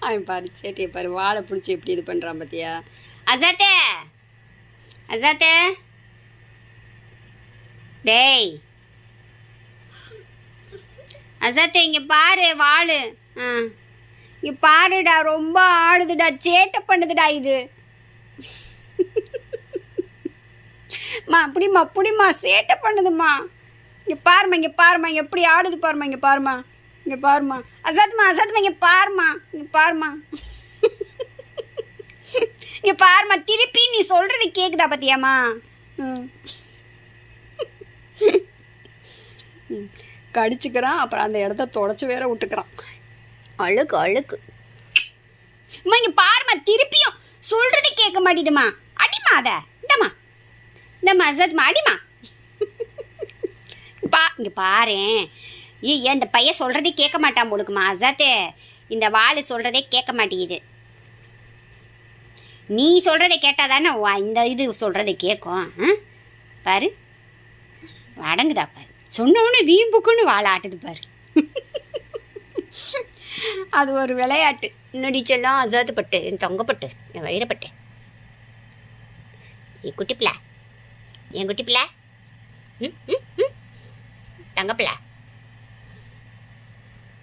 அவன் பாரு சேட்டையை பாரு, வாழை பிடிச்சி எப்படி இது பண்ணுறான் பார்த்தியா? அசாத்தே அசாத்தே, டேய் அசாத்தே இங்கே பாரு வாழு. இங்கே பாருடா, ரொம்ப ஆடுதுடா, சேட்டை பண்ணுதுடா இது. அப்படிமா சேட்டை பண்ணுதுமா. இங்கே பாருமா, இங்கே பாருமா, எப்படி ஆடுது பாருமா, இங்கே பாருமா, இங்கே பாருமா. அசாத்துமா இங்கே பாருமா, இங்கே பாருமா, இங்கே பாருமா. திருப்பி நீ சொல்றது கேக்குதா பார்த்தியாம்மா? கடிச்சுக்கிறான், அப்புறம் அந்த இடத்த தொடச்சி வேற விட்டுக்கிறான். அழுக்கு அழுக்கு. அம்மா இங்கே பாருமா, திருப்பியும் சொல்றது கேட்க மாட்டேதுமா. அடிமா அத, இந்தம்மா அசாத்துமா அடிமா. இங்கே பாரேன், ஏன் இந்த பையன் சொல்கிறதே கேட்க மாட்டான் போலுக்குமா அசாத்தே. இந்த வாள் சொல்கிறதே கேட்க மாட்டேங்குது. நீ சொல்கிறத கேட்டால் தானே இந்த இது சொல்கிறத கேட்கும். பாரு அடங்குதா பாரு, சொன்னோன்னு வீம்புக்குன்னு வாழை ஆட்டுது பாரு. அது ஒரு விளையாட்டு. இன்னொடி செல்லாம் அசாத்து பட்டு, என் தொங்கப்பட்டு, என் வயிறப்பட்டு. என் குட்டி பிள்ளை, என் குட்டி பிள்ளை, தங்கப்பிள்ளை.